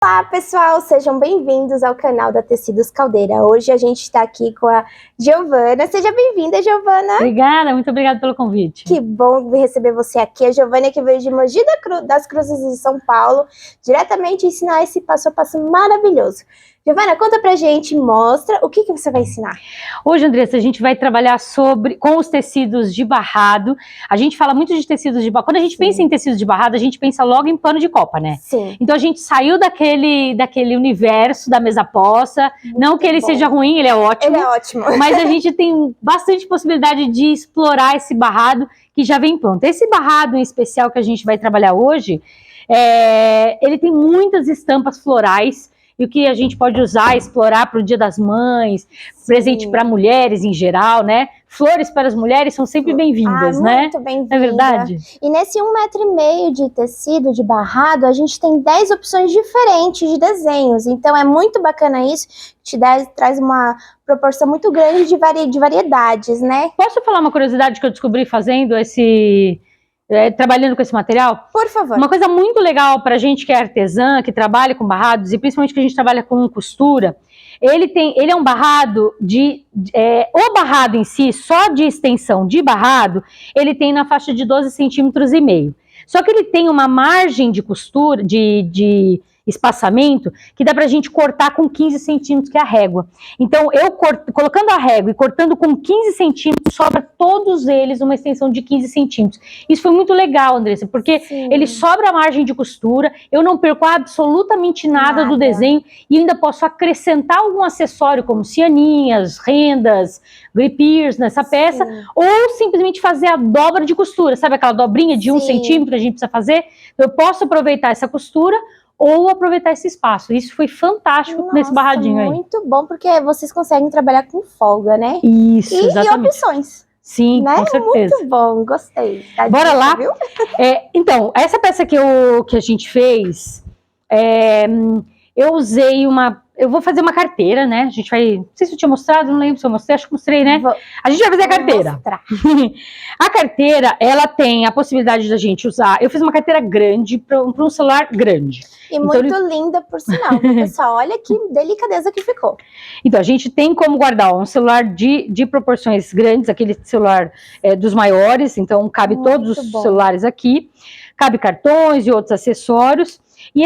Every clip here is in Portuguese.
Olá pessoal, sejam bem-vindos ao canal da Tecidos Caldeira. Hoje a gente está aqui com a Giovana. Seja bem-vinda, Giovana. Obrigada, muito obrigada pelo convite. Que bom receber você aqui. A Giovana que veio de Mogi das Cruzes de São Paulo, diretamente ensinar esse passo a passo maravilhoso. Giovana, conta pra gente, mostra o que você vai ensinar. Hoje, Andressa, a gente vai trabalhar com os tecidos de barrado. A gente fala muito de tecidos de barrado. Quando a gente pensa em tecidos de barrado, a gente pensa logo em pano de copa, né? Sim. Então a gente saiu daquele universo da mesa poça. Não que ele seja ruim, ele é ótimo. Ele é ótimo. Mas a gente tem bastante possibilidade de explorar esse barrado que já vem pronto. Esse barrado em especial que a gente vai trabalhar hoje, ele tem muitas estampas florais. E o que a gente pode usar, explorar para o Dia das Mães, presente para mulheres em geral, né? Flores para as mulheres são sempre bem-vindas, né? Muito bem-vinda. É verdade? E nesse 1,5 metro de tecido de barrado, a gente tem 10 opções diferentes de desenhos. Então é muito bacana isso, traz uma proporção muito grande de variedades, né? Posso falar uma curiosidade que eu descobri fazendo trabalhando com esse material? Por favor. Uma coisa muito legal para a gente que é artesã, que trabalha com barrados, e principalmente que a gente trabalha com costura, ele é um barrado o barrado em si, só de extensão de barrado, ele tem na faixa de 12,5 centímetros. Só que ele tem uma margem de costura, de espaçamento, que dá pra gente cortar com 15 centímetros, que é a régua. Então, colocando a régua e cortando com 15 centímetros, sobra todos eles uma extensão de 15 centímetros. Isso foi muito legal, Andressa, porque ele sobra a margem de costura, eu não perco absolutamente nada do desenho e ainda posso acrescentar algum acessório, como cianinhas, rendas, grippers nessa peça, ou simplesmente fazer a dobra de costura, sabe aquela dobrinha de 1 centímetro que a gente precisa fazer? Eu posso aproveitar essa costura ou aproveitar esse espaço. Isso foi fantástico nesse barradinho aí. Muito bom, porque vocês conseguem trabalhar com folga, né? Isso, exatamente. E opções. Sim, né? Com certeza. Muito bom, gostei. Bora lá? Viu? Então, essa peça que a gente fez, eu usei eu vou fazer uma carteira, né? A gente vai... Não sei se eu tinha mostrado, não lembro se eu mostrei, acho que mostrei, né? A gente vai fazer a carteira. A carteira, ela tem a possibilidade da gente usar... Eu fiz uma carteira grande para um celular grande. E então, muito linda, por sinal. Pessoal, olha que delicadeza que ficou. Então, a gente tem como guardar um celular de proporções grandes, aquele celular dos maiores, então cabe todos os celulares aqui. Cabe cartões e outros acessórios. E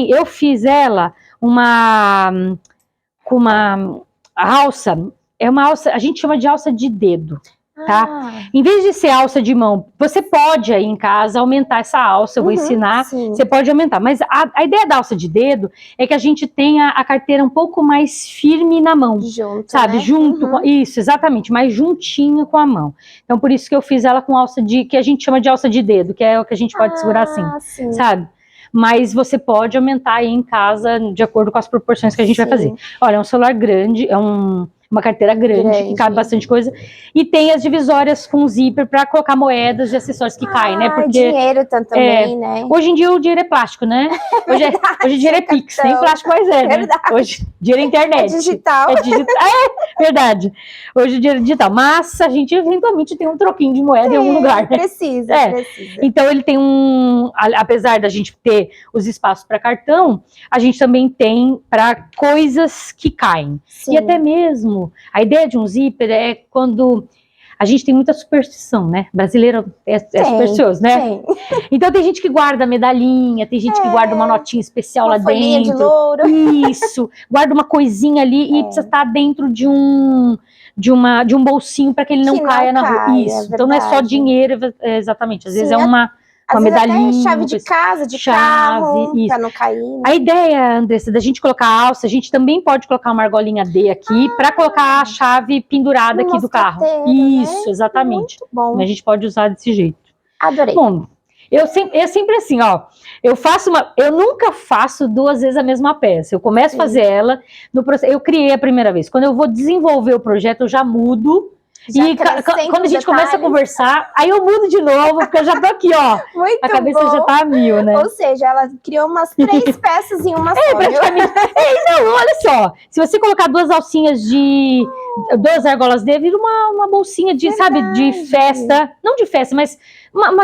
eu fiz ela com uma alça, uma alça, a gente chama de alça de dedo, tá? Em vez de ser alça de mão, você pode aí em casa aumentar essa alça, eu vou ensinar, você pode aumentar, mas a ideia da alça de dedo é que a gente tenha a carteira um pouco mais firme na mão, sabe? Né? Junto com, isso, exatamente, mais juntinho com a mão. Então por isso que eu fiz ela com alça que a gente chama de alça de dedo, que é o que a gente pode segurar assim, sabe? Mas você pode aumentar aí em casa de acordo com as proporções que a gente vai fazer. Olha, é um celular grande, uma carteira grande, que cabe bastante coisa, e tem as divisórias com zíper para colocar moedas e acessórios que caem, né? Porque dinheiro também, né? Hoje em dia o dinheiro é plástico, né? Hoje o dinheiro é Pix, nem plástico mais né? Hoje dinheiro é internet. É digital. Verdade. Hoje o dinheiro é digital, mas a gente eventualmente tem um troquinho de moeda em algum lugar, né? Precisa. Então ele tem apesar da gente ter os espaços para cartão, a gente também tem para coisas que caem. E até mesmo a ideia de um zíper é quando a gente tem muita superstição, né? Brasileiro é supersticioso, né? Então tem gente que guarda medalhinha, tem gente que guarda uma notinha especial lá dentro. De louro. Isso, guarda uma coisinha ali e precisa estar dentro de um bolsinho para que ele não caia na rua. Isso, então não é só dinheiro, exatamente. Às vezes é uma medalhinha, até chave de casa, de carro, para não cair. Né? A ideia, Andressa, da gente colocar a alça, a gente também pode colocar uma argolinha D aqui para colocar a chave pendurada aqui do carro. Isso, né? Exatamente. Muito bom. A gente pode usar desse jeito. Adorei. Bom, é sempre assim, ó. Eu nunca faço 2 vezes a mesma peça. Eu começo a fazer ela no processo. Eu criei a primeira vez. Quando eu vou desenvolver o projeto, eu já mudo. E quando a gente começa a conversar, aí eu mudo de novo, porque eu já tô aqui, ó. A cabeça já tá a 1000, né? Ou seja, ela criou umas 3 peças em uma só. Praticamente. Não, olha só. Se você colocar 2 alcinhas 2 argolas D, vira uma bolsinha de, sabe, de festa, não de festa, mas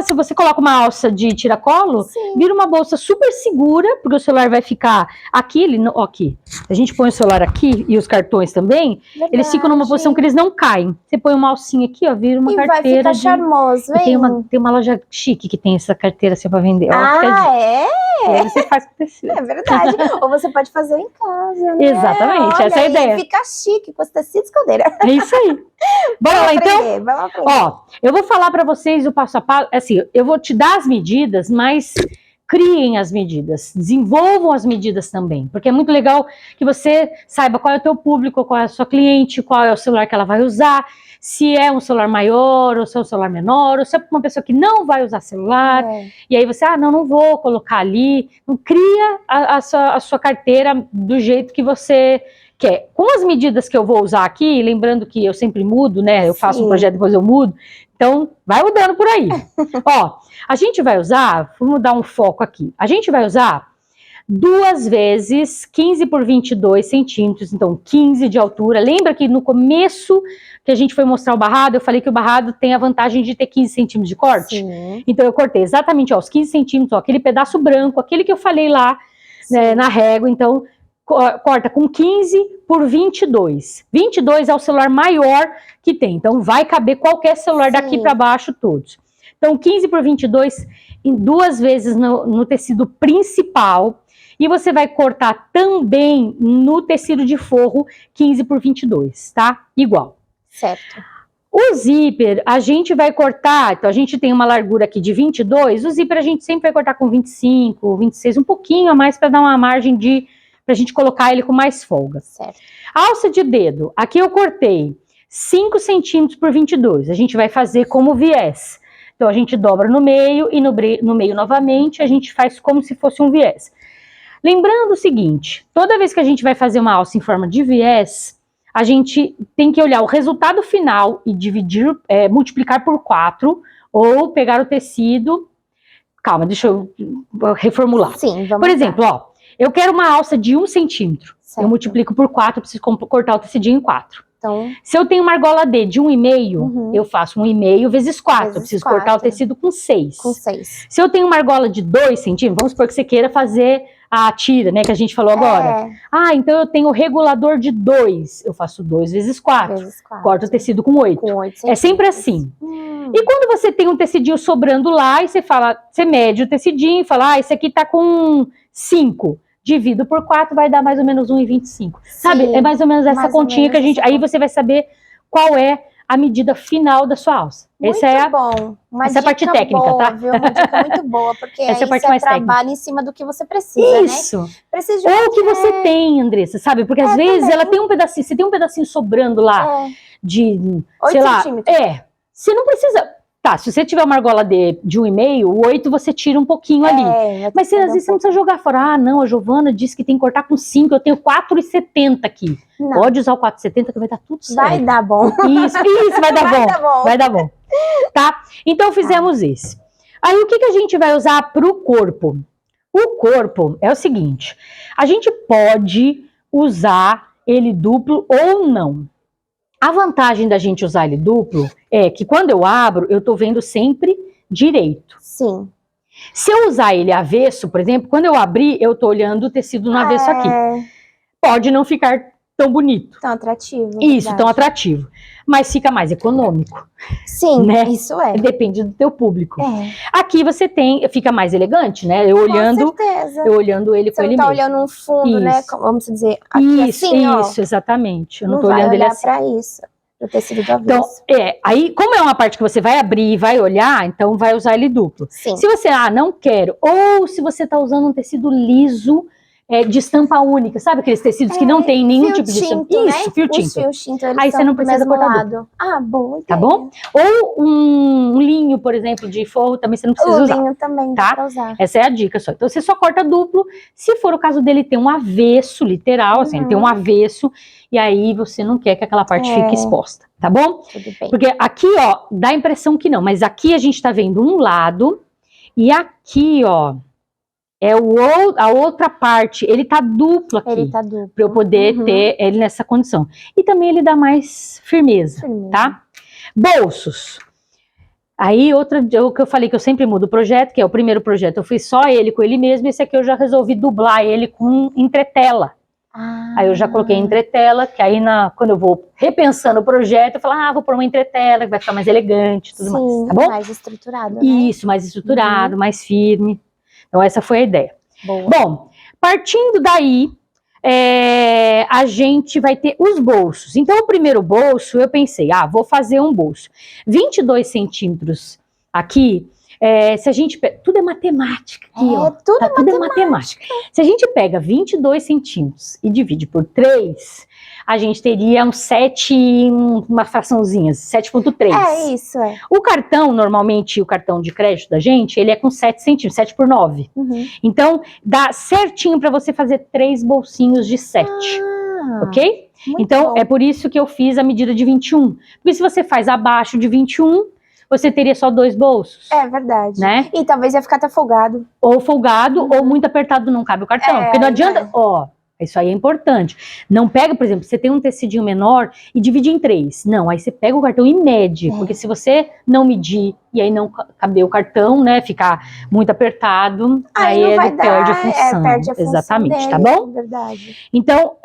se você coloca uma alça de tiracolo, vira uma bolsa super segura, porque o celular vai ficar aqui, aqui. A gente põe o celular aqui e os cartões também, eles ficam numa posição que eles não caem. Você põe uma alcinha aqui, ó, vira uma carteira. E vai ficar charmoso, hein? Tem uma loja chique que tem essa carteira assim pra vender. É? E aí você faz com tecido. É verdade. Ou você pode fazer em casa, né? Exatamente, olha, essa é a ideia. Fica chique com os tecidos caldeira. É isso aí. Bora lá, então? Vamos aprender. Ó, eu vou falar para vocês o passo a passo, assim, eu vou te dar as medidas, mas criem as medidas, desenvolvam as medidas também, porque é muito legal que você saiba qual é o teu público, qual é a sua cliente, qual é o celular que ela vai usar, se é um celular maior, ou se é um celular menor, ou se é uma pessoa que não vai usar celular, e aí você, não vou colocar ali, não cria a sua carteira do jeito que você quer. Com as medidas que eu vou usar aqui, lembrando que eu sempre mudo, né, eu faço um projeto, depois eu mudo, então vai mudando por aí. Ó, a gente vai usar, vamos dar um foco aqui, a gente vai usar 2 vezes 15 por 22 centímetros, então 15 de altura. Lembra que no começo que a gente foi mostrar o barrado, eu falei que o barrado tem a vantagem de ter 15 centímetros de corte? Sim. Então eu cortei exatamente, ó, os 15 centímetros, ó, aquele pedaço branco, aquele que eu falei lá, né, na régua, então corta com 15 por 22. 22 é o celular maior que tem, então vai caber qualquer celular daqui para baixo todos. Então 15 por 22 em 2 vezes no tecido principal, e você vai cortar também no tecido de forro 15 por 22, tá? Igual. Certo. O zíper, a gente vai cortar, então a gente tem uma largura aqui de 22, o zíper a gente sempre vai cortar com 25, 26, um pouquinho a mais para dar uma margem pra gente colocar ele com mais folga. Certo. Alça de dedo, aqui eu cortei 5 centímetros por 22, a gente vai fazer como viés. Então a gente dobra no meio e no meio novamente a gente faz como se fosse um viés. Lembrando o seguinte, toda vez que a gente vai fazer uma alça em forma de viés, a gente tem que olhar o resultado final e dividir, multiplicar por 4, ou pegar o tecido. Calma, deixa eu reformular. Sim, vamos Por exemplo, ó, eu quero uma alça de 1 centímetro. Certo. Eu multiplico por 4, eu preciso cortar o tecidinho em 4. Então, se eu tenho uma argola D de 1,5, eu faço 1,5 vezes 4. Eu preciso cortar o tecido com 6. Com 6. Se eu tenho uma argola de 2 centímetros, vamos supor que você queira fazer a tira, né, que a gente falou agora. Então eu tenho o regulador de 2. Eu faço 2 vezes 4. Corto o tecido com 8. É sempre assim. E quando você tem um tecidinho sobrando lá, e você fala, você mede o tecidinho e fala, esse aqui tá com 5. Divido por 4, vai dar mais ou menos 1,25. Sabe? É mais ou menos essa continha que a gente... Aí você vai saber qual é a medida final da sua alça. Muito bom. Essa é a parte técnica, boa, tá? Viu? Uma dica muito boa, porque essa aí é a parte você mais trabalha técnica. em cima do que você precisa, Isso. Né? Precisa de ou o que você tem, Andressa, sabe? Porque às vezes ela tem um pedacinho, você tem um pedacinho sobrando lá de, 8 sei lá, centímetros. Você não precisa... Tá, se você tiver uma argola de 1,5, o 8 você tira um pouquinho ali. Mas às vezes você não precisa jogar fora. Não, a Giovana disse que tem que cortar com 5, eu tenho 4,70 aqui. Não. Pode usar o 4,70 que vai dar tudo certo. Vai dar bom. Isso, vai dar bom. Vai dar bom. Tá? Então fizemos esse. Aí o que a gente vai usar pro corpo? O corpo é o seguinte, a gente pode usar ele duplo ou não. A vantagem da gente usar ele duplo é que quando eu abro, eu tô vendo sempre direito. Sim. Se eu usar ele avesso, por exemplo, quando eu abrir, eu tô olhando o tecido no avesso aqui. Pode não ficar tão bonito. Tão atrativo. Isso, tão atrativo. Mas fica mais econômico. Sim, né? Isso é. Depende do teu público. Aqui você fica mais elegante, né? Eu olhando ele com ele mesmo. Você não tá olhando um fundo, né? Vamos dizer, aqui assim, ó. Isso, exatamente. Eu não tô vai olhando ele olhar assim. Pra isso. O tecido do avesso. Então, aí, como é uma parte que você vai abrir e vai olhar, então vai usar ele duplo. Sim. Se você, não quero, ou se você tá usando um tecido liso, de estampa única, sabe aqueles tecidos que não tem nenhum tipo de estampa? Isso, fio tinto. Os fios tinto, eles aí você não precisa cortar duplo. Bom. Tá bom? Ou um linho, por exemplo, de forro, também você não precisa usar. O linho também dá pra usar. Essa é a dica só. Então você só corta duplo, se for o caso dele ter um avesso, literal, assim, ele tem um avesso, e aí você não quer que aquela parte fique exposta, tá bom? Tudo bem. Porque aqui, ó, dá a impressão que não, mas aqui a gente tá vendo um lado, e aqui, ó, a outra parte, ele tá duplo aqui. Ele tá duplo. Para eu poder ter ele nessa condição. E também ele dá mais firmeza, tá? Bolsos. Aí, o que eu falei que eu sempre mudo o projeto, que é o primeiro projeto, eu fiz só ele com ele mesmo, esse aqui eu já resolvi dublar ele com entretela. Aí eu já coloquei entretela, que aí quando eu vou repensando o projeto, eu falo, vou pôr uma entretela, que vai ficar mais elegante, tudo mais, tá bom? Mais estruturado, né? Isso, mais estruturado, mais firme. Então essa foi a ideia. Boa. Bom, partindo daí, a gente vai ter os bolsos. Então o primeiro bolso, eu pensei, vou fazer um bolso. 22 centímetros aqui, se a gente... Tudo é matemática aqui, ó. Tudo é matemática. Se a gente pega 22 centímetros e divide por 3, a gente teria um 7, uma fraçãozinha, 7,3. É isso, O cartão, normalmente, o cartão de crédito da gente, ele é com 7 centímetros, 7 por 9. Então, dá certinho para você fazer 3 bolsinhos de 7, ok? Então, é por isso que eu fiz a medida de 21. Porque se você faz abaixo de 21, você teria só 2 bolsos. É verdade. Né? E talvez ia ficar até folgado. Ou folgado, ou muito apertado, não cabe o cartão. Porque não adianta, isso aí é importante. Não pega, por exemplo, você tem um tecidinho menor e divide em 3. Não, aí você pega o cartão e mede. Porque se você não medir e aí não caber o cartão, né, ficar muito apertado, aí ele perde a função. Perde a função. Exatamente, dele, tá bom? É verdade. Então,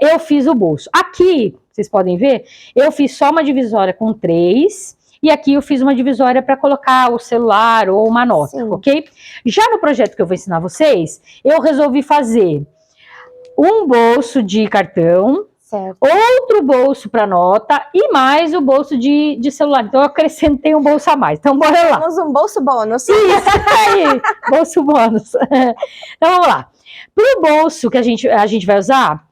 eu fiz o bolso. Aqui, vocês podem ver, eu fiz só uma divisória com 3. E aqui eu fiz uma divisória para colocar o celular ou uma nota, ok? Já no projeto que eu vou ensinar vocês, eu resolvi fazer um bolso de cartão, outro bolso para nota e mais o bolso de celular. Então eu acrescentei um bolso a mais. Então bora lá. Temos um bolso bônus. Isso aí, bolso bônus. Então vamos lá. Para o bolso que a gente vai usar,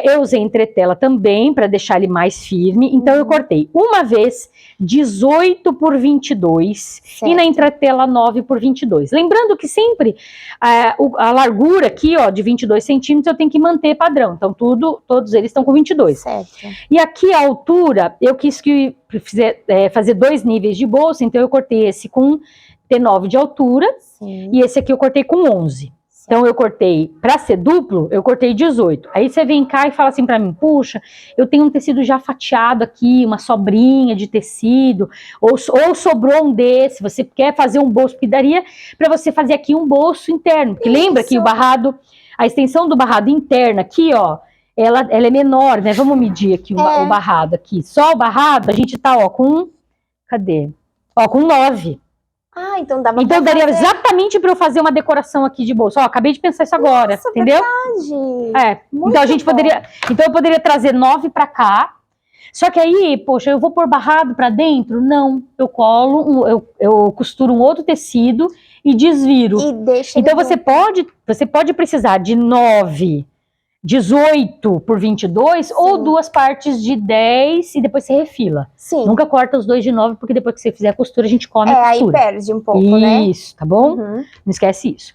eu usei entretela também para deixar ele mais firme. Então eu cortei uma vez 18 por 22 e na entretela 9 por 22. Lembrando que sempre a largura aqui, ó, de 22 centímetros eu tenho que manter padrão. Então todos eles estão com 22. E aqui a altura, eu quis fazer 2 níveis de bolsa, então eu cortei esse com T9 de altura e esse aqui eu cortei com 11. Então eu cortei, para ser duplo, eu cortei 18. Aí você vem cá e fala assim para mim, puxa, eu tenho um tecido já fatiado aqui, uma sobrinha de tecido, ou sobrou um desse, você quer fazer um bolso, porque daria para você fazer aqui um bolso interno, porque lembra que o barrado, a extensão do barrado interna aqui, ó, ela é menor, né? Vamos medir aqui o barrado aqui. Só o barrado, a gente tá, ó, com, cadê? Ó, com 9. Então dava Então daria exatamente para eu fazer uma decoração aqui de bolsa. Ó, acabei de pensar isso agora, entendeu? Verdade. Então a gente poderia, então eu poderia trazer 9 para cá. Só que aí, poxa, eu vou pôr barrado para dentro? Não, eu eu costuro um outro tecido e desviro. Então você pode precisar de 9, 18 por 22 ou 2 partes de 10 e depois você refila. Nunca corta os 2 de 9, porque depois que você fizer a costura, a gente come a costura. Aí perde um pouco, né? Isso, tá bom? Não esquece isso.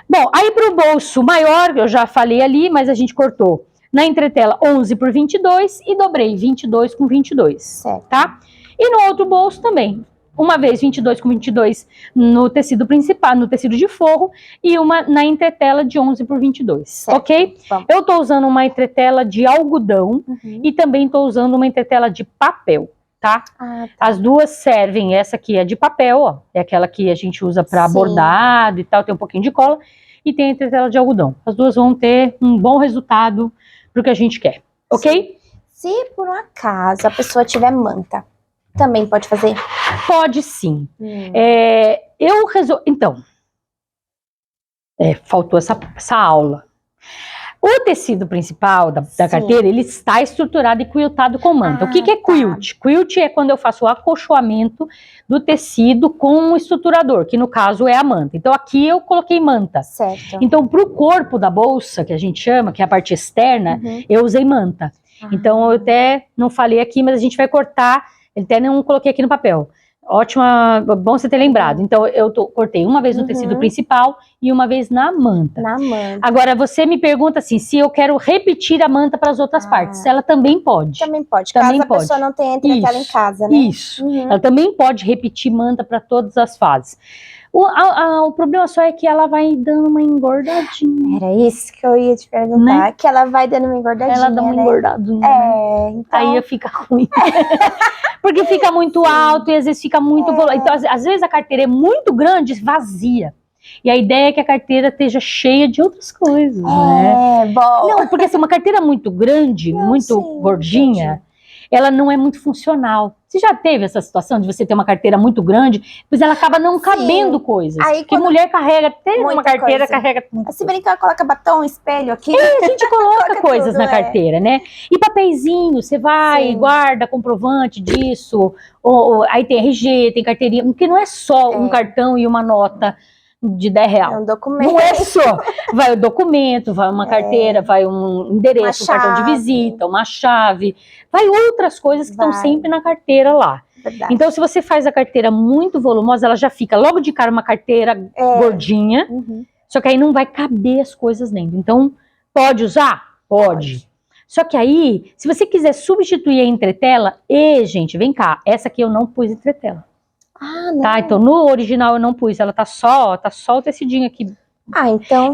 Bom, aí pro bolso maior, eu já falei ali, mas a gente cortou na entretela 11 por 22 e dobrei 22 com 22, tá? E no outro bolso também. Uma vez 22 com 22 no tecido principal, no tecido de forro, e uma na entretela de 11 por 22, ok? Eu tô usando uma entretela de algodão e também tô usando uma entretela de papel, tá? As duas servem, essa aqui é de papel, ó, é aquela que a gente usa para bordado e tal, tem um pouquinho de cola, e tem a entretela de algodão. As duas vão ter um bom resultado pro que a gente quer, ok? Se por um acaso a pessoa tiver manta, também pode fazer? Pode sim. Então, faltou essa aula. O tecido principal da carteira, ele está estruturado e quiltado com manta. O que é quilt? Quilt é quando eu faço o acolchoamento do tecido com um estruturador, que no caso é a manta. Então aqui eu coloquei manta. Então para o corpo da bolsa, que a gente chama, que é a parte externa, eu usei manta. Então eu até não falei aqui, mas a gente vai cortar, até não coloquei aqui no papel. Ótima, bom você ter lembrado. Então eu cortei uma vez no tecido principal e uma vez na manta. Agora você me pergunta assim, se eu quero repetir a manta para as outras partes. Ela também pode. Também pode, caso a pessoa não tenha entretela em casa, né? Isso. Ela também pode repetir manta para todas as fases. O problema só é que ela vai dando uma engordadinha. Era isso que eu ia te perguntar, Né? que ela vai dando uma engordadinha, Ela dá uma né? engordadinha, né? Então... Aí fica ruim. Porque fica muito alto e às vezes fica muito... Então, às vezes a carteira é muito grande, vazia. E a ideia é que a carteira esteja cheia de outras coisas, né? Bom. Não, porque assim, uma carteira muito grande, muito gordinha, ela não é muito funcional. Você já teve essa situação de você ter uma carteira muito grande, pois ela acaba não cabendo coisas. Aí, porque mulher carrega, tem uma carteira, coisa. carrega... Se brincar, coloca batom, espelho aqui. A gente coloca coisas na carteira, né? E papeizinho, você vai, guarda comprovante disso, aí tem RG, tem carteirinha, porque não é só um cartão e uma nota de R$10. É um documento. Não é só. Vai o documento, vai uma carteira, vai um endereço, um cartão de visita, uma chave, vai outras coisas que estão sempre na carteira lá. Verdade. Então, se você faz a carteira muito volumosa, ela já fica logo de cara uma carteira gordinha, só que aí não vai caber as coisas dentro. Então, pode usar? Pode. Só que aí, se você quiser substituir a entretela, gente, vem cá, essa aqui eu não pus entretela. Não. Tá, então no original eu não pus, ela tá só o tecidinho aqui.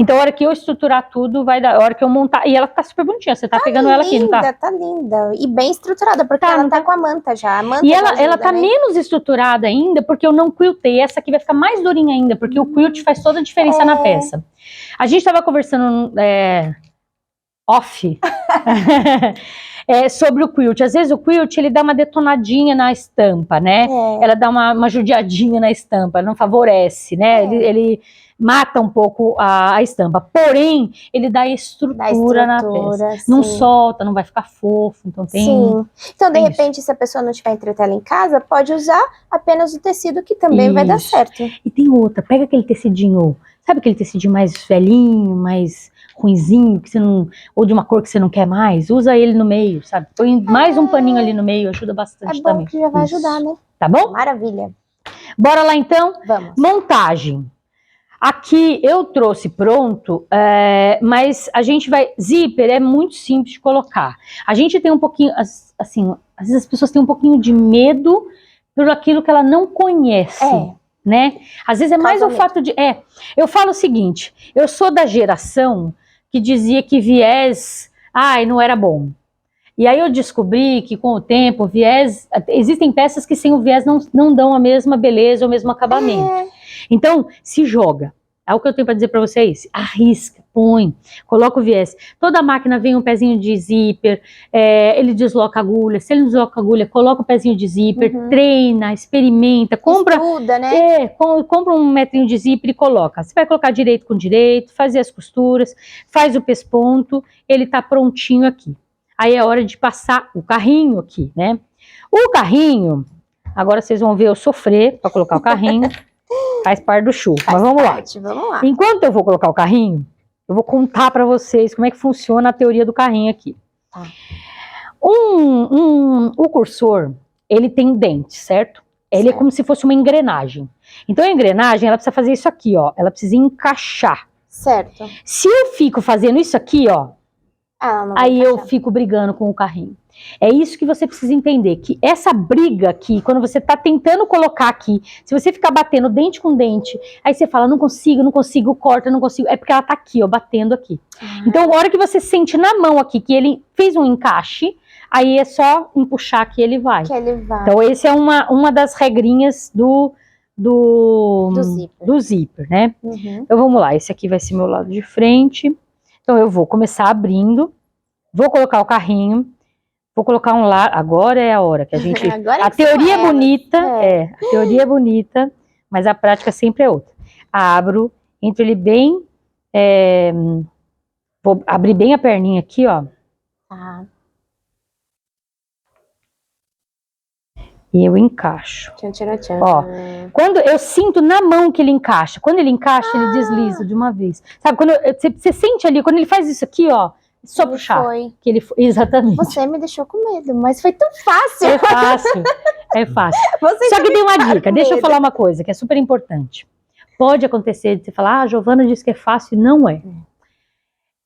Então a hora que eu estruturar tudo, vai dar, a hora que eu montar, e ela tá super bonitinha, você tá pegando ela aqui, não tá? Tá linda, e bem estruturada, porque ela tá com a manta já. A manta e ela ajuda, tá menos estruturada ainda, porque eu não quiltei, essa aqui vai ficar mais durinha ainda, porque o quilt faz toda a diferença na peça. A gente tava conversando off, sobre o quilt. Às vezes o quilt, ele dá uma detonadinha na estampa, né? Ela dá uma judiadinha na estampa, não favorece, né? Ele mata um pouco a estampa. Porém, ele dá estrutura na peça. Não solta, não vai ficar fofo. Então tem... Então, de repente, se a pessoa não tiver entretela em casa, pode usar apenas o tecido, que também vai dar certo. E tem outra, pega aquele tecidinho, sabe aquele tecidinho mais velhinho, mais ruinzinho, que você não, ou de uma cor que você não quer mais, usa ele no meio, sabe? Põe mais um paninho ali no meio, ajuda bastante também. Que já vai ajudar, né? Tá bom? Maravilha. Bora lá então? Vamos. Montagem. Aqui eu trouxe pronto, mas a gente vai... Zíper é muito simples de colocar. A gente tem um pouquinho, assim, às vezes as pessoas têm um pouquinho de medo por aquilo que ela não conhece. Né? Às vezes é mais o fato de... eu falo o seguinte, eu sou da geração que dizia que viés, não era bom. E aí eu descobri que com o tempo, viés, existem peças que sem o viés não dão a mesma beleza, o mesmo acabamento. Então, se joga. É o que eu tenho para dizer para vocês. Arrisca, põe, coloca o viés. Toda máquina vem um pezinho de zíper, ele desloca a agulha. Se ele não desloca a agulha, coloca o pezinho de zíper, treina, experimenta, compra. Estuda, né? Compra um metrinho de zíper e coloca. Você vai colocar direito com direito, fazer as costuras, faz o pesponto, ele tá prontinho aqui. Aí é hora de passar o carrinho aqui, né? O carrinho, agora vocês vão ver eu sofrer para colocar o carrinho. Faz parte do show, mas vamos lá. Enquanto eu vou colocar o carrinho, eu vou contar para vocês como é que funciona a teoria do carrinho aqui. O cursor, ele tem dentes, certo? Ele é como se fosse uma engrenagem. Então a engrenagem, ela precisa fazer isso aqui, ó. Ela precisa encaixar. Certo. Se eu fico fazendo isso aqui, ó, aí eu fico brigando com o carrinho. É isso que você precisa entender, que essa briga aqui, quando você tá tentando colocar aqui, se você ficar batendo dente com dente, aí você fala, não consigo, corta, não consigo, é porque ela tá aqui, ó, batendo aqui. Então, a hora que você sente na mão aqui que ele fez um encaixe, aí é só empuxar que ele vai. Então, esse é uma das regrinhas do zíper, né? Então, vamos lá, esse aqui vai ser meu lado de frente. Então, eu vou começar abrindo, vou colocar o carrinho, vou colocar um lado, agora é a hora que a gente... a teoria é bonita, a teoria é bonita, mas a prática sempre é outra. Abro, entro ele bem, vou abrir bem a perninha aqui, ó. E eu encaixo. Ó, quando eu sinto na mão que ele encaixa, quando ele encaixa, ele desliza de uma vez. Sabe, quando você sente ali, quando ele faz isso aqui, ó, só puxar. Que ele foi. Exatamente. Você me deixou com medo, mas foi tão fácil. É fácil, é fácil. Só que tem uma dica, deixa eu falar uma coisa que é super importante. Pode acontecer de você falar, a Giovana disse que é fácil, não é.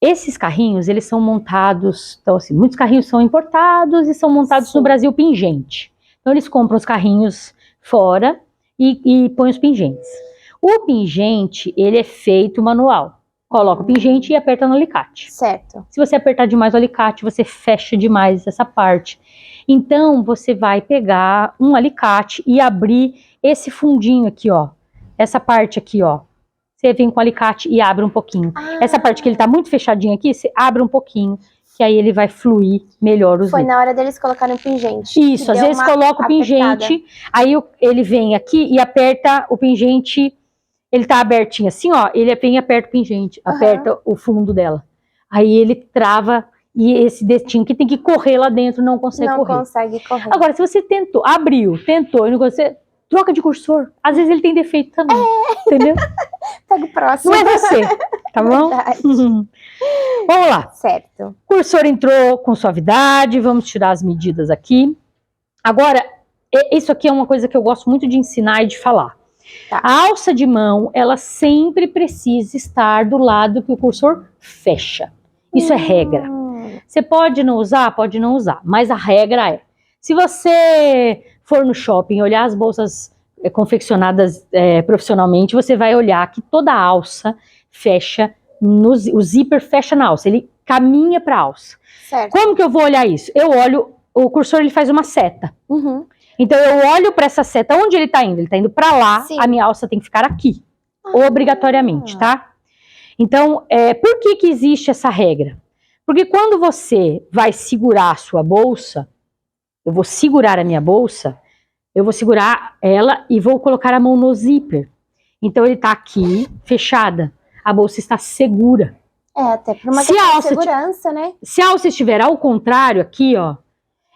Esses carrinhos, eles são montados, então assim, muitos carrinhos são importados e são montados no Brasil pingente. Então eles compram os carrinhos fora e põem os pingentes. O pingente, ele é feito manual. Coloca o pingente e aperta no alicate. Certo. Se você apertar demais o alicate, você fecha demais essa parte. Então, você vai pegar um alicate e abrir esse fundinho aqui, ó. Essa parte aqui, ó. Você vem com o alicate e abre um pouquinho. Essa parte que ele tá muito fechadinho aqui, você abre um pouquinho, que aí ele vai fluir melhor os Foi zíper. na hora deles colocarem o pingente. Isso, às vezes coloca o pingente, aí ele vem aqui e aperta o pingente. Ele tá abertinho assim, ó, ele vem e aperta o pingente, aperta o fundo dela. Aí ele trava e esse dedinho que tem que correr lá dentro não consegue correr. Não consegue correr. Agora, se você tentou, abriu, tentou e não consegue, troca de cursor. Às vezes ele tem defeito também, entendeu? Pega o próximo. Não é você, tá bom? Vamos lá. Certo. O cursor entrou com suavidade, vamos tirar as medidas aqui. Agora, isso aqui é uma coisa que eu gosto muito de ensinar e de falar. Tá. A alça de mão, ela sempre precisa estar do lado que o cursor fecha. Isso é regra. Você pode não usar, mas a regra é, se você for no shopping e olhar as bolsas confeccionadas profissionalmente, você vai olhar que toda a alça fecha, o zíper fecha na alça, ele caminha para a alça. Certo. Como que eu vou olhar isso? Eu olho, o cursor ele faz uma seta. Então, eu olho para essa seta, onde ele está indo? Ele está indo para lá, sim. A minha alça tem que ficar aqui, obrigatoriamente, tá? Então, por que existe essa regra? Porque quando você vai segurar a sua bolsa, eu vou segurar a minha bolsa, eu vou segurar ela e vou colocar a mão no zíper. Então, ele está aqui, fechada, a bolsa está segura. Até por uma questão de segurança, né? Se a alça estiver ao contrário, aqui, ó,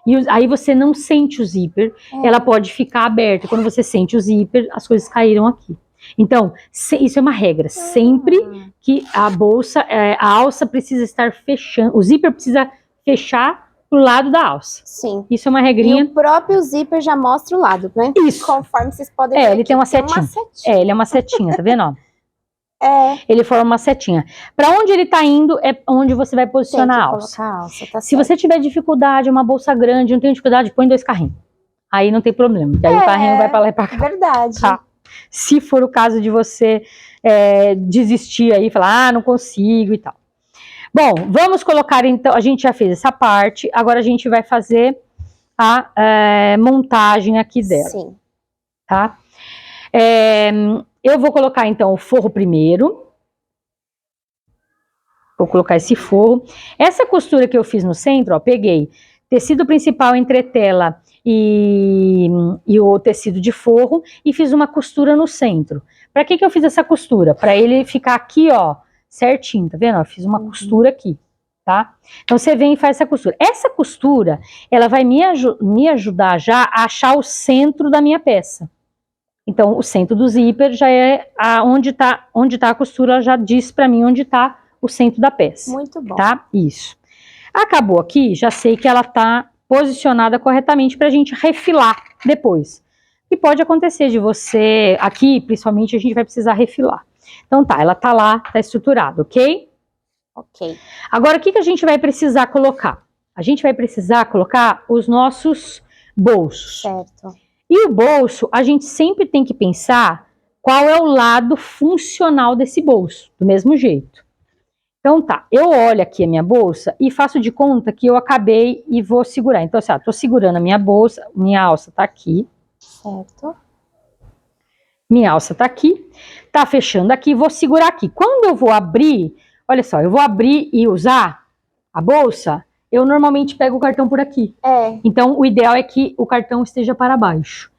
e aí você não sente o zíper, ela pode ficar aberta. Quando você sente o zíper, as coisas caíram aqui. Então, isso é uma regra. Sempre que a bolsa, a alça precisa estar fechando, o zíper precisa fechar pro lado da alça. Sim. Isso é uma regrinha. E o próprio zíper já mostra o lado, né? Isso. Conforme vocês podem ver. Ele tem uma setinha. Ele é uma setinha, tá vendo? Ó? Ele forma uma setinha. Para onde ele tá indo é onde você vai posicionar a alça. Tá Se você tiver dificuldade, uma bolsa grande, não tem dificuldade, põe 2 carrinhos. Aí não tem problema, porque aí o carrinho vai para lá e para cá. Verdade. Tá? Se for o caso de você desistir aí, falar, não consigo e tal. Bom, vamos colocar então, a gente já fez essa parte, agora a gente vai fazer a montagem aqui dela. Sim. Tá? Eu vou colocar, então, o forro primeiro. Vou colocar esse forro. Essa costura que eu fiz no centro, ó, peguei tecido principal entre tela e o tecido de forro e fiz uma costura no centro. Para que eu fiz essa costura? Para ele ficar aqui, ó, certinho, tá vendo? Eu fiz uma costura aqui, tá? Então, você vem e faz essa costura. Essa costura, ela vai me ajudar já a achar o centro da minha peça. Então, o centro do zíper já é onde tá a costura, ela já diz para mim onde tá o centro da peça. Muito bom. Tá? Isso. Acabou aqui, já sei que ela tá posicionada corretamente pra gente refilar depois. E pode acontecer de você, aqui, principalmente, a gente vai precisar refilar. Então tá, ela tá lá, tá estruturada, ok? Ok. Agora, o que a gente vai precisar colocar? A gente vai precisar colocar os nossos bolsos. Certo. E o bolso, a gente sempre tem que pensar qual é o lado funcional desse bolso, do mesmo jeito. Então tá, eu olho aqui a minha bolsa e faço de conta que eu acabei e vou segurar. Então assim, ó, tô segurando a minha bolsa, minha alça tá aqui. Certo. Minha alça tá aqui, tá fechando aqui, vou segurar aqui. Quando eu vou abrir, olha só, eu vou abrir e usar a bolsa, eu normalmente pego o cartão por aqui. Então, o ideal é que o cartão esteja para baixo.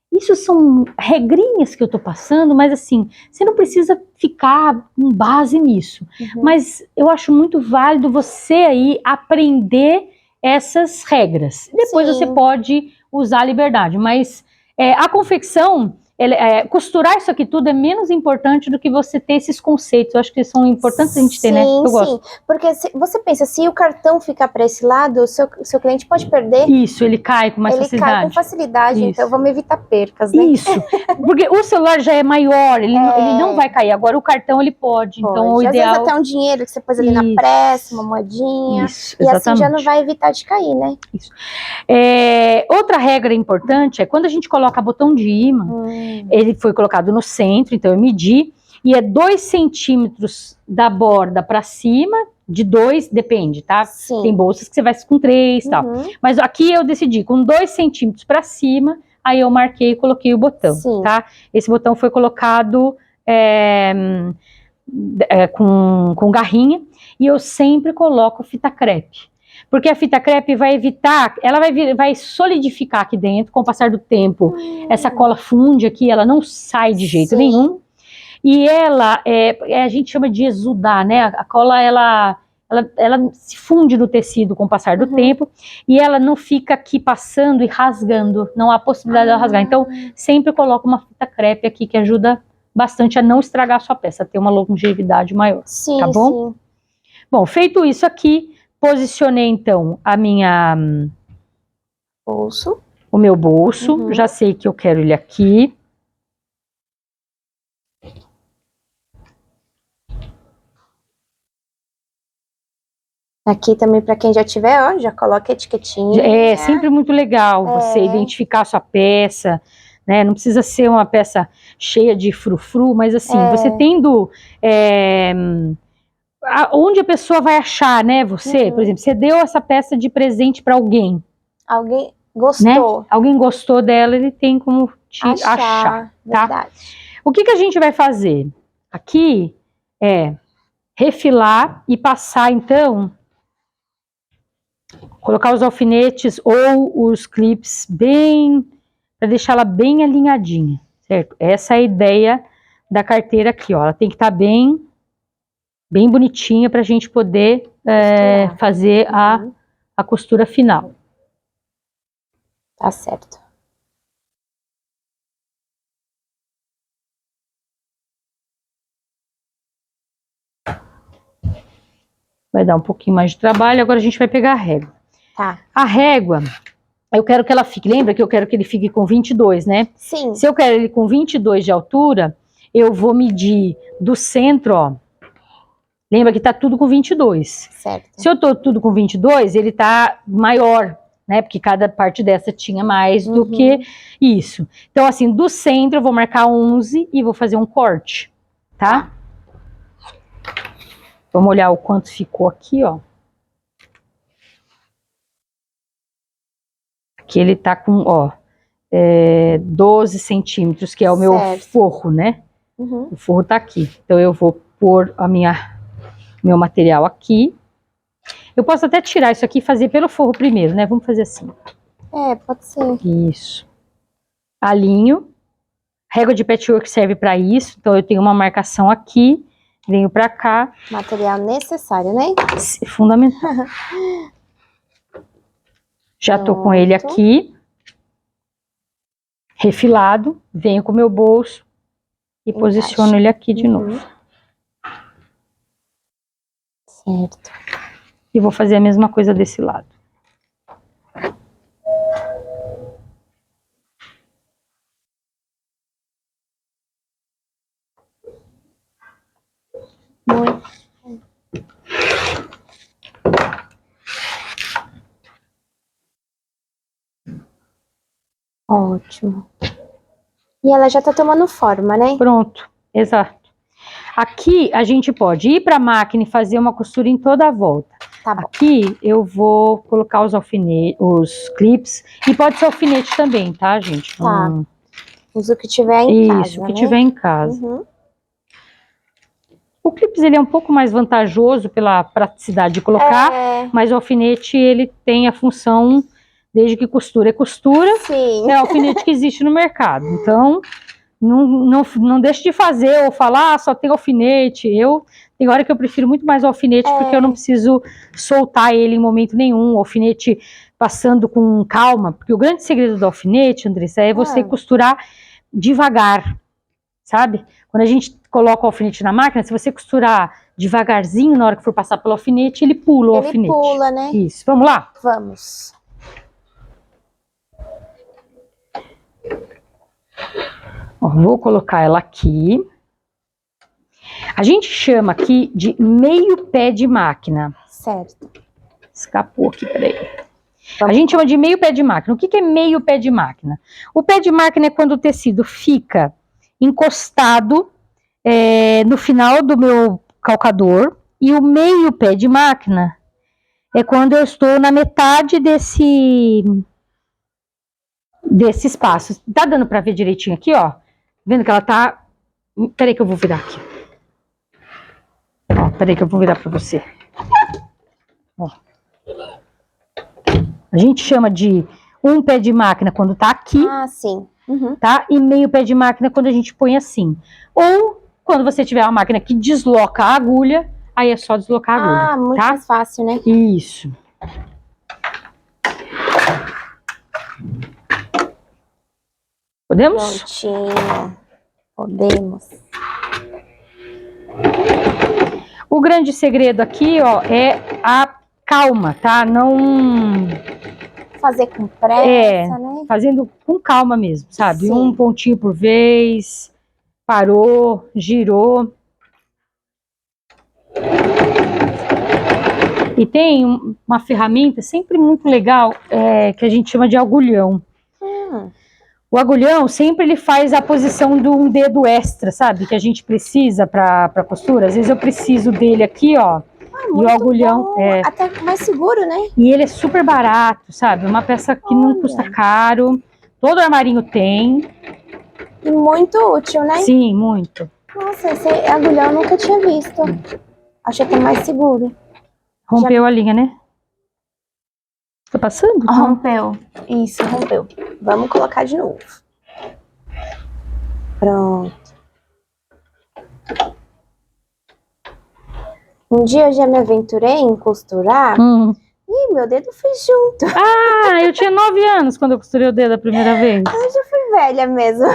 Isso são regrinhas que eu tô passando, mas assim, você não precisa ficar com base nisso. Mas eu acho muito válido você aí aprender essas regras. Depois você pode usar a liberdade, mas a confecção, costurar isso aqui tudo é menos importante do que você ter esses conceitos. Eu acho que são importantes a gente ter, né? Eu gosto. Porque você pensa, se o cartão ficar para esse lado, o seu cliente pode perder. Isso, ele cai com mais facilidade. Ele cai com facilidade, isso. Então vamos evitar percas, né? Isso, porque o celular já é maior, ele não vai cair. Agora o cartão ele pode. Então o ideal... Às vezes até um dinheiro que você pôs ali na pressa, uma moedinha. Isso, e assim já não vai evitar de cair, né? Isso. Outra regra importante é quando a gente coloca botão de ímã, Ele foi colocado no centro, então eu medi, e é 2 centímetros da borda para cima, de 2, depende, tá? Sim. Tem bolsas que você vai com 3 e tal. Mas aqui eu decidi com 2 centímetros para cima, aí eu marquei e coloquei o botão, Sim. tá? Esse botão foi colocado com garrinha, e eu sempre coloco fita crepe. Porque a fita crepe vai evitar, ela vai solidificar aqui dentro, com o passar do tempo. Essa cola funde aqui, ela não sai de jeito nenhum. E ela, a gente chama de exudar, né? A cola, ela se funde no tecido com o passar do tempo, e ela não fica aqui passando e rasgando, não há possibilidade de ela rasgar. Então, sempre coloco uma fita crepe aqui, que ajuda bastante a não estragar a sua peça, a ter uma longevidade maior, Sim, tá bom? sim. Bom, feito isso aqui, posicionei então a minha... Bolso. O meu bolso, já sei que eu quero ele aqui. Aqui também, para quem já tiver, ó, já coloca a etiquetinha. É sempre muito legal você identificar a sua peça, né? Não precisa ser uma peça cheia de frufru, mas assim, você tendo... onde a pessoa vai achar, né? Você, por exemplo, você deu essa peça de presente para alguém. Alguém gostou. Né? Alguém gostou dela, ele tem como te achar, tá? Verdade. O que a gente vai fazer? Aqui é refilar e passar, então, colocar os alfinetes ou os clips bem, para deixar ela bem alinhadinha, certo? Essa é a ideia da carteira aqui, ó. Ela tem que estar bem bonitinha para a gente poder fazer a costura final. Tá certo. Vai dar um pouquinho mais de trabalho, agora a gente vai pegar a régua. Tá. A régua, eu quero que ela fique, lembra que eu quero que ele fique com 22, né? Sim. Se eu quero ele com 22 de altura, eu vou medir do centro, ó. Lembra que tá tudo com 22. Certo. Se eu tô tudo com 22, ele tá maior, né? Porque cada parte dessa tinha mais do que isso. Então, assim, do centro eu vou marcar 11 e vou fazer um corte, tá? Vamos olhar o quanto ficou aqui, ó. Aqui ele tá com, ó, 12 centímetros, que é o meu forro, né? O forro tá aqui. Então eu vou pôr meu material aqui. Eu posso até tirar isso aqui e fazer pelo forro primeiro, né? Vamos fazer assim. Pode ser. Isso. Alinho. Régua de patchwork serve para isso. Então eu tenho uma marcação aqui. Venho para cá. Material necessário, né? Fundamental. Já tô com ele aqui. Refilado. Venho com o meu bolso. E posiciono ele aqui de novo. Certo. E vou fazer a mesma coisa desse lado. Ótimo. E ela já tá tomando forma, né? Pronto, exato. Aqui a gente pode ir para a máquina e fazer uma costura em toda a volta. Tá bom. Aqui eu vou colocar os alfinetes, os clips, e pode ser alfinete também, tá, gente? Tá. Usa o que tiver em casa, isso, o que tiver em casa. O clips ele é um pouco mais vantajoso pela praticidade de colocar, mas o alfinete ele tem a função, desde que costura é costura, Sim. é alfinete que existe no mercado. Então, não deixe de fazer ou falar, só tem alfinete. Tem hora que eu prefiro muito mais o alfinete, porque eu não preciso soltar ele em momento nenhum. O alfinete passando com calma, porque o grande segredo do alfinete, Andressa, é você costurar devagar, sabe? Quando a gente coloca o alfinete na máquina, se você costurar devagarzinho, na hora que for passar pelo alfinete, ele pula o alfinete. Ele pula, né? Isso, vamos lá? Vamos. Ó, vou colocar ela aqui. A gente chama aqui de meio pé de máquina. Certo. Escapou aqui, peraí. A gente chama de meio pé de máquina. O que é meio pé de máquina? O pé de máquina é quando o tecido fica encostado no final do meu calcador, e o meio pé de máquina é quando eu estou na metade desse espaço. Tá dando para ver direitinho aqui, ó? Vendo que ela tá... Peraí que eu vou virar aqui. Ó, peraí que eu vou virar para você. Ó. A gente chama de um pé de máquina quando tá aqui. Ah, sim. Uhum. Tá? E meio pé de máquina quando a gente põe assim. Ou quando você tiver uma máquina que desloca a agulha, aí é só deslocar a agulha. Ah, muito tá? mais fácil, né? Isso. Podemos? Prontinho. Podemos. O grande segredo aqui, ó, é a calma, tá? Não... Fazer com pressa, né? Fazendo com calma mesmo, sabe? Sim. Um pontinho por vez, parou, girou. E tem uma ferramenta sempre muito legal, que a gente chama de agulhão. O agulhão sempre ele faz a posição de um dedo extra, sabe? Que a gente precisa para costura. Às vezes eu preciso dele aqui, ó. E o agulhão bom. Até mais seguro, né? E ele é super barato, sabe? Uma peça que não custa caro. Todo armarinho tem. E muito útil, né? Sim, muito. Nossa, esse agulhão eu nunca tinha visto. Acho até mais seguro. Rompeu a linha, né? Tá passando? Rompeu. Isso, rompeu. Vamos colocar de novo. Pronto. Um dia eu já me aventurei em costurar. Ih, meu dedo foi junto. Ah, eu tinha 9 anos quando eu costurei o dedo a primeira vez. Eu já fui velha mesmo.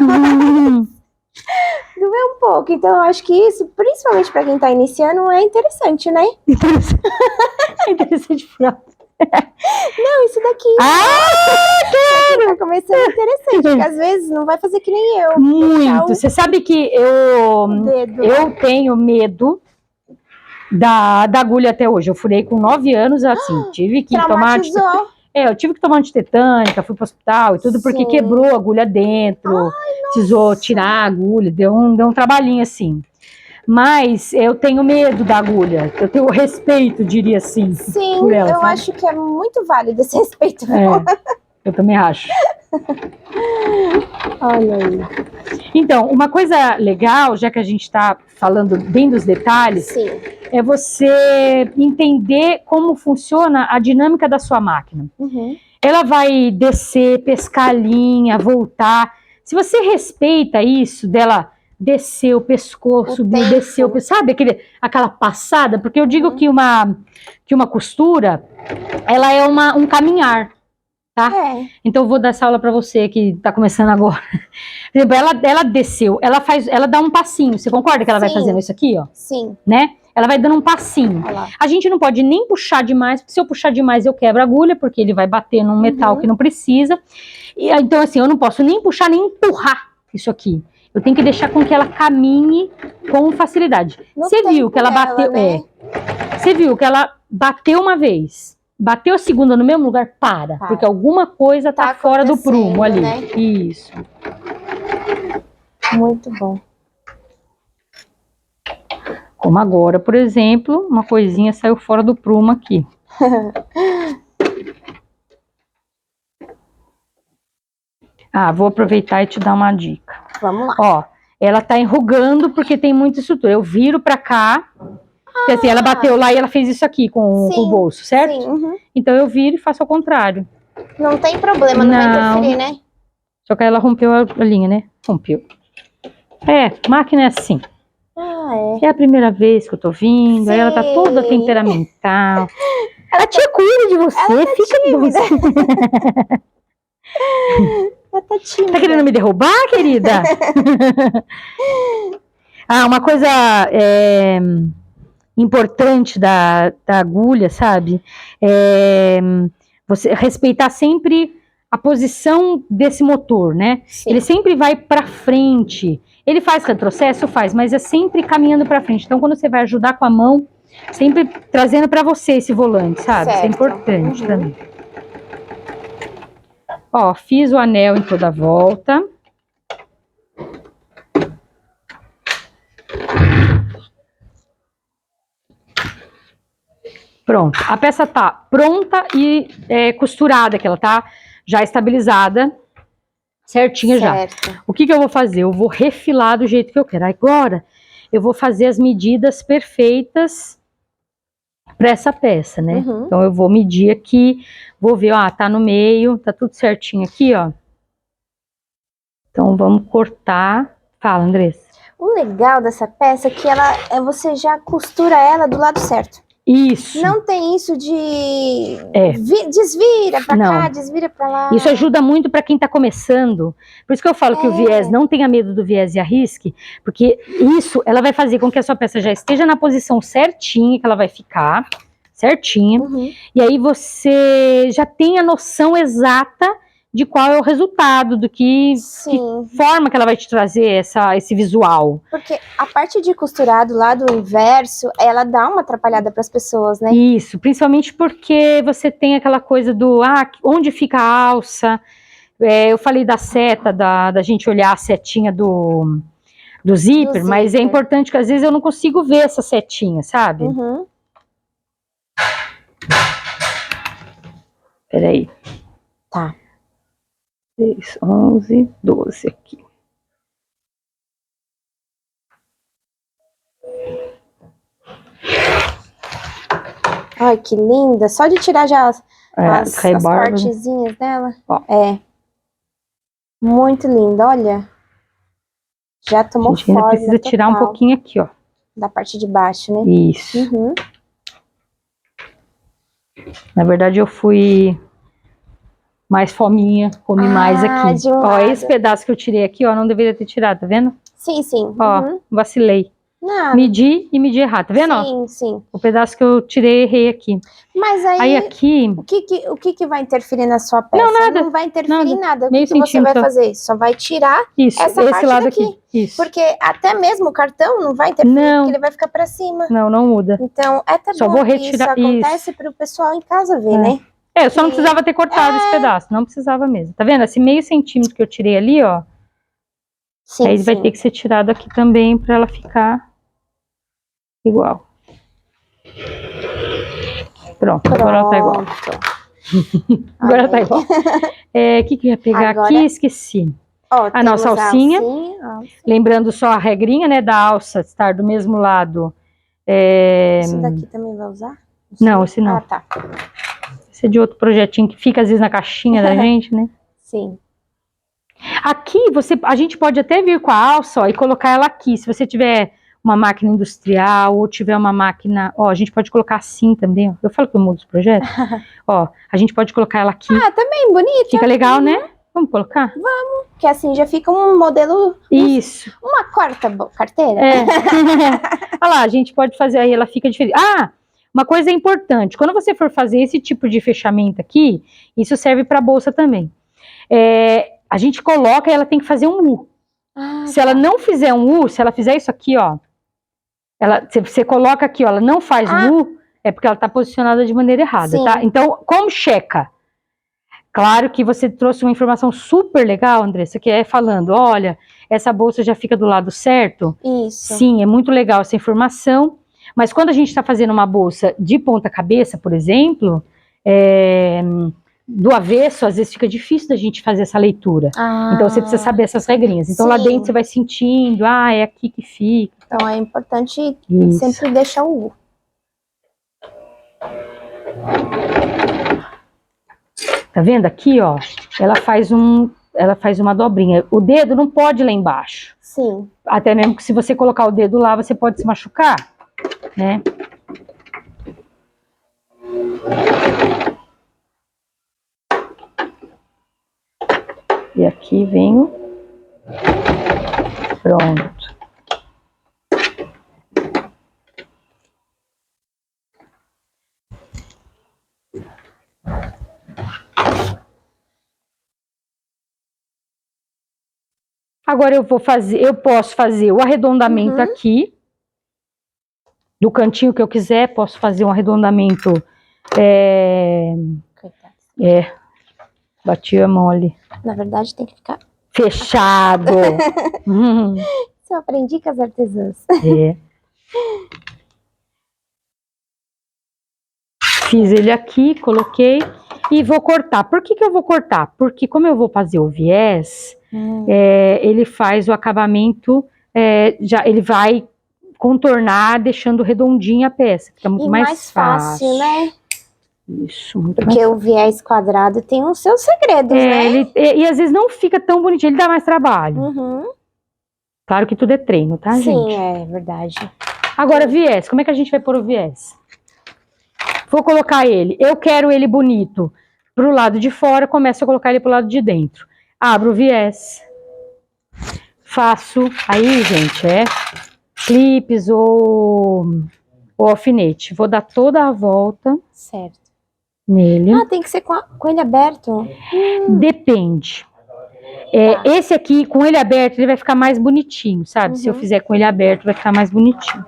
Doeu um pouco. Então eu acho que isso, principalmente para quem tá iniciando, é interessante, né? É interessante furar. Não, isso daqui. Quero! Tá começando interessante, porque às vezes não vai fazer que nem eu. Muito. Você sabe que eu tenho medo da agulha até hoje. Eu furei com 9 anos, assim, tive que tomar... eu tive que tomar antitetânica, fui pro hospital e tudo, porque quebrou a agulha dentro, precisou tirar a agulha, deu um trabalhinho assim. Mas eu tenho medo da agulha, eu tenho respeito, diria assim. Sim, por ela, eu sabe? acho que é muito válido esse respeito. Eu também acho. Olha aí. Então, uma coisa legal, já que a gente está falando bem dos detalhes, é você entender como funciona a dinâmica da sua máquina. Ela vai descer, pescar a linha, voltar. Se você respeita isso dela descer o pescoço, subir, descer o pescoço, sabe aquela passada? Porque eu digo que uma costura, ela é um caminhar. Tá? Então eu vou dar essa aula para você que está começando agora. Por exemplo, ela desceu, ela dá um passinho. Você concorda que ela vai fazendo isso aqui, ó? Sim. Né? Ela vai dando um passinho. A gente não pode nem puxar demais, porque se eu puxar demais eu quebro a agulha, porque ele vai bater num metal que não precisa. E, então assim, eu não posso nem puxar nem empurrar isso aqui. Eu tenho que deixar com que ela caminhe com facilidade. Você viu que ela bateu, né? Você viu que ela bateu uma vez. Bateu a segunda no mesmo lugar, para. Porque alguma coisa tá fora do prumo ali. Né? Isso. Muito bom. Como agora, por exemplo, uma coisinha saiu fora do prumo aqui. Vou aproveitar e te dar uma dica. Vamos lá. Ó, ela tá enrugando porque tem muita estrutura. Eu viro pra cá. Porque assim, ela bateu lá e ela fez isso aqui com o bolso, certo? Sim. Então eu viro e faço ao contrário. Não tem problema, não vai interferir, né? Só que ela rompeu a linha, né? Rompeu. Máquina é assim. É a primeira vez que eu tô vindo, aí ela tá toda temperamental. A tia cuida de você, ela tá fica tímida. Ela tá tímida. Tá querendo me derrubar, querida? Uma coisa importante da agulha, sabe? Você respeitar sempre a posição desse motor, né? Ele sempre vai para frente. Ele faz retrocesso? Faz, mas é sempre caminhando para frente. Então, quando você vai ajudar com a mão, sempre trazendo para você esse volante, sabe? Isso é importante também. Ó, fiz o anel em toda a volta. Pronto, a peça tá pronta e costurada, que ela tá já estabilizada, certinha já. O que eu vou fazer? Eu vou refilar do jeito que eu quero. Agora, eu vou fazer as medidas perfeitas para essa peça, né? Uhum. Então, eu vou medir aqui, vou ver, ó, tá no meio, tá tudo certinho aqui, ó. Então, vamos cortar. Fala, Andressa. O legal dessa peça é que você já costura ela do lado certo. Isso. Não tem isso de desvira pra cá, desvira pra lá. Isso ajuda muito para quem tá começando. Por isso que eu falo que o viés, não tenha medo do viés e arrisque, porque isso, ela vai fazer com que a sua peça já esteja na posição certinha, que ela vai ficar certinha. Uhum. E aí você já tem a noção exata de qual é o resultado, do que forma que ela vai te trazer esse visual. Porque a parte de costurar do lado inverso, ela dá uma atrapalhada para as pessoas, né? Isso, principalmente porque você tem aquela coisa do, onde fica a alça? Eu falei da seta, da gente olhar a setinha do zíper, mas é importante que às vezes eu não consigo ver essa setinha, sabe? Uhum. Peraí. Tá. 6, 11, 12 aqui. Ai, que linda. Só de tirar já as rebarba, partezinhas dela. Ó. Muito linda, olha. Já tomou forma. A gente ainda precisa tirar um pouquinho aqui, ó. Da parte de baixo, né? Isso. Uhum. Na verdade, eu fui mais fominha, comi mais aqui. Ó, esse pedaço que eu tirei aqui, ó, não deveria ter tirado, tá vendo? Sim, sim. Ó, vacilei. Não. Medi errado, tá vendo? Sim, sim. O pedaço que eu tirei, errei aqui. Mas aí aqui... O que vai interferir na sua peça? Não, nada. Não vai interferir em nada. O Meio que você vai centímetro. fazer? Só vai tirar essa esse parte lado daqui. aqui. Isso. Porque até mesmo o cartão não vai interferir, porque ele vai ficar pra cima. Não muda. Então, é até só bom vou que retirar isso acontece para o pessoal em casa ver, né? Eu só não precisava ter cortado esse pedaço. Não precisava mesmo. Tá vendo? Esse meio centímetro que eu tirei ali, ó. Sim, aí vai ter que ser tirado aqui também pra ela ficar igual. Pronto. Agora ela tá igual. Agora ela tá igual. O que eu ia pegar aqui? Esqueci. Ó, a nossa alcinha. Lembrando só a regrinha, né, da alça estar do mesmo lado. Esse daqui também vai usar? Não, esse não. Ah, tá. Esse é de outro projetinho que fica às vezes na caixinha da gente, né? Sim. Aqui a gente pode até vir com a alça, ó, e colocar ela aqui. Se você tiver uma máquina industrial ou tiver uma máquina, ó, a gente pode colocar assim também, ó. Eu falo que eu mudo os projetos. Ó, a gente pode colocar ela aqui. Também bonita. Fica legal, né? Vamos colocar? Vamos. Que assim já fica um modelo. Isso. Uma quarta carteira. Olha lá, a gente pode fazer aí, ela fica diferente. Uma coisa importante, quando você for fazer esse tipo de fechamento aqui, isso serve para bolsa também. A gente coloca e ela tem que fazer um U. Se ela não fizer um U, se ela fizer isso aqui, ó, você coloca aqui, ó, ela não faz um U, é porque ela está posicionada de maneira errada, tá? Então, como checa? Claro que você trouxe uma informação super legal, Andressa, que é falando, olha, essa bolsa já fica do lado certo. Isso. Sim, é muito legal essa informação, mas quando a gente está fazendo uma bolsa de ponta cabeça, por exemplo, do avesso, às vezes fica difícil da gente fazer essa leitura. Então você precisa saber essas regrinhas. Então lá dentro você vai sentindo, é aqui que fica. Então é importante sempre deixar o U. Tá vendo aqui, ó? Ela faz uma dobrinha. O dedo não pode ir lá embaixo. Sim. Até mesmo que se você colocar o dedo lá, você pode se machucar, né? E aqui venho. Pronto. Agora eu posso fazer o arredondamento aqui, do cantinho que eu quiser, posso fazer um arredondamento Bati a mole. Na verdade, tem que ficar... Fechado. Isso eu aprendi com as artesãs. É. Fiz ele aqui, coloquei e vou cortar. Por que eu vou cortar? Porque como eu vou fazer o viés, ele faz o acabamento, ele vai contornar deixando redondinha a peça. Fica muito mais fácil, né? Isso, muito Porque o viés quadrado tem os seus segredos, né? E às vezes não fica tão bonitinho, ele dá mais trabalho. Claro que tudo é treino, tá, gente? Sim, é verdade. Agora, viés, como é que a gente vai pôr o viés? Vou colocar ele, eu quero ele bonito pro lado de fora, começo a colocar ele pro lado de dentro. Abro o viés. Faço, aí, gente, clipes ou alfinete. Vou dar toda a volta. Certo. Nele. Ah, tem que ser com ele aberto? Depende. Esse aqui, com ele aberto, ele vai ficar mais bonitinho, sabe? Se eu fizer com ele aberto, vai ficar mais bonitinho.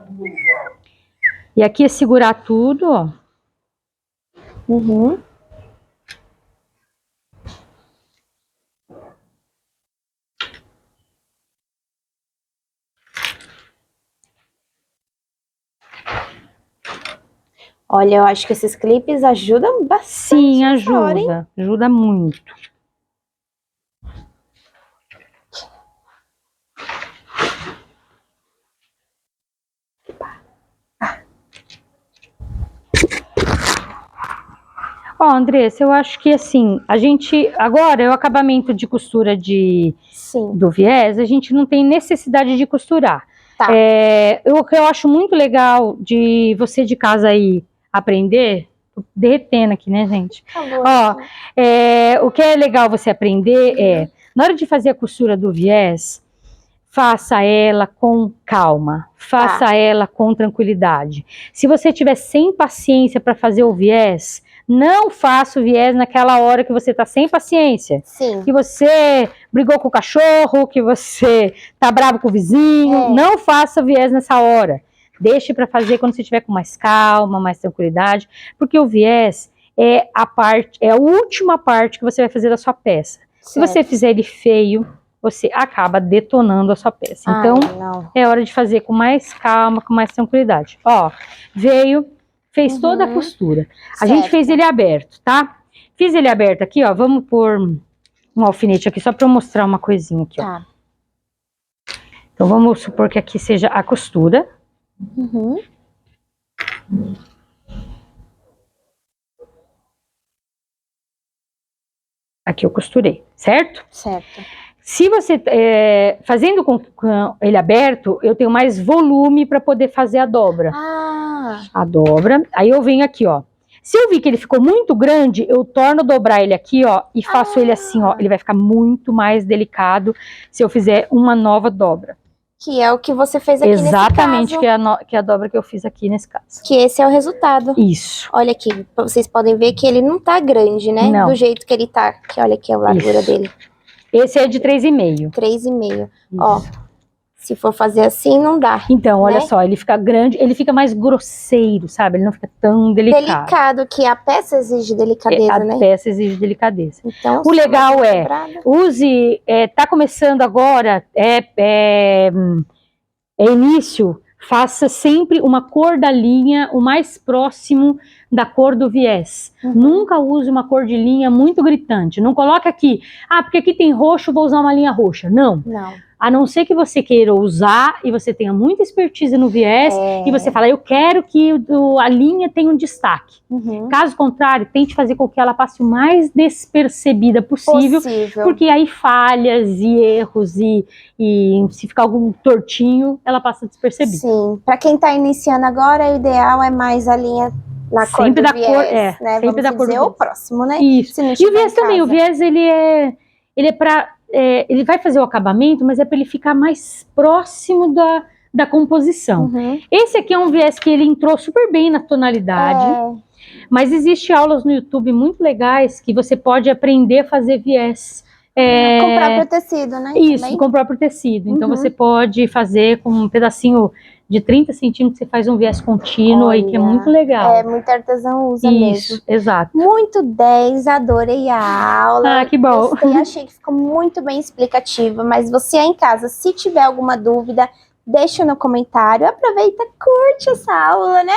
E aqui é segurar tudo, ó. Olha, eu acho que esses clipes ajudam bastante. Sim, ajuda. Ajuda muito. Ó, Andressa, eu acho que assim, agora o acabamento de costura do viés, a gente não tem necessidade de costurar. Tá. O que eu acho muito legal de você de casa aí aprender, tô derretendo aqui, né, gente? Ó, o que é legal você aprender na hora de fazer a costura do viés, faça ela com calma, faça ela com tranquilidade. Se você tiver sem paciência para fazer o viés, não faça o viés naquela hora que você tá sem paciência. Sim. Que você brigou com o cachorro, que você tá bravo com o vizinho. Não faça o viés nessa hora. Deixe para fazer quando você estiver com mais calma, mais tranquilidade. Porque o viés é a última parte que você vai fazer da sua peça. Certo. Se você fizer ele feio, você acaba detonando a sua peça. Então, é hora de fazer com mais calma, com mais tranquilidade. Ó, fez toda a costura. A gente fez ele aberto, tá? Fiz ele aberto aqui, ó. Vamos pôr um alfinete aqui, só para eu mostrar uma coisinha aqui, ó. Então, vamos supor que aqui seja a costura. Aqui eu costurei, certo? Certo. Se você, fazendo com ele aberto, eu tenho mais volume para poder fazer a dobra. A dobra, aí eu venho aqui, ó. Se eu vi que ele ficou muito grande, eu torno dobrar ele aqui, ó, e faço ele assim, ó. Ele vai ficar muito mais delicado se eu fizer uma nova dobra. Que é o que você fez aqui nesse caso. Exatamente, que é a dobra que eu fiz aqui nesse caso. Que esse é o resultado. Isso. Olha aqui, vocês podem ver que ele não tá grande, né? Não. Do jeito que ele tá. Que olha aqui a largura dele. Esse é de 3,5. 3,5. Ó, se for fazer assim, não dá. Então, olha só, ele fica grande, ele fica mais grosseiro, sabe? Ele não fica tão delicado. Delicado, que a peça exige delicadeza, né? A peça exige delicadeza. Então, o legal use, tá começando agora, início, faça sempre uma cor da linha o mais próximo da cor do viés. Nunca use uma cor de linha muito gritante. Não coloque aqui, porque aqui tem roxo, vou usar uma linha roxa. Não. A não ser que você queira usar e você tenha muita expertise no viés e você fala, eu quero que a linha tenha um destaque. Caso contrário, tente fazer com que ela passe o mais despercebida possível. Porque aí falhas e erros e se ficar algum tortinho, ela passa despercebida. Sim, para quem tá iniciando agora, o ideal é mais a linha na cor do viés, né? Sempre da cor do viés. O próximo, né? Isso. E o viés também, o viés ele vai fazer o acabamento, mas é para ele ficar mais próximo da composição. Esse aqui é um viés que ele entrou super bem na tonalidade, mas existe aulas no YouTube muito legais que você pode aprender a fazer viés Com o próprio tecido, né? Isso, Também? com o próprio tecido. Então Uhum. você pode fazer com um pedacinho de 30 centímetros, você faz um viés contínuo aí, que é muito legal. É, muito artesão usa mesmo. Isso, exato. Muito 10, adorei a aula. Ah, que bom. Gostei, achei que ficou muito bem explicativa, mas você aí em casa, se tiver alguma dúvida, deixa no comentário, aproveita, curte essa aula, né?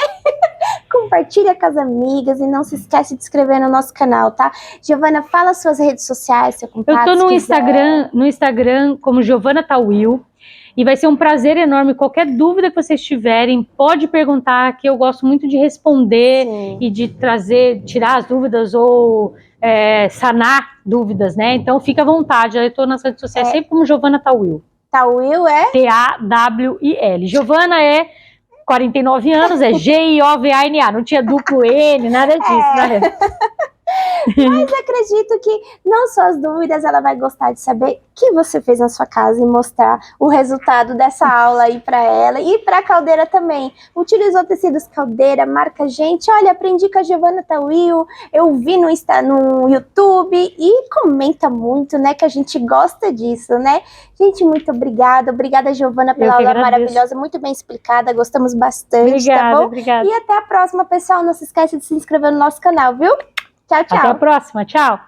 Compartilha com as amigas e não se esquece de se inscrever no nosso canal, tá? Giovana, fala suas redes sociais, seu contato. Eu tô no Instagram como Giovana Tawil, e vai ser um prazer enorme. Qualquer dúvida que vocês tiverem, pode perguntar, que eu gosto muito de responder. Sim. E de tirar as dúvidas ou sanar dúvidas, né? Então fica à vontade, eu tô nas redes sociais sempre como Giovana Tawil. Tawil é? T-A-W-I-L. Giovana é 49 anos, é G-I-O-V-A-N-A, não tinha duplo N, nada disso, né? Mas acredito que não só as dúvidas, ela vai gostar de saber o que você fez na sua casa e mostrar o resultado dessa aula aí para ela e para a Caldeira também. Utilizou tecidos Caldeira, marca gente. Olha, aprendi com a Giovana Tawil, eu vi no YouTube e comenta muito, né, que a gente gosta disso, né? Gente, muito obrigada. Obrigada, Giovana, pela aula maravilhosa, muito bem explicada, gostamos bastante, obrigada, tá bom? Obrigada. E até a próxima, pessoal. Não se esqueça de se inscrever no nosso canal, viu? Tchau, tchau. Até a próxima, tchau.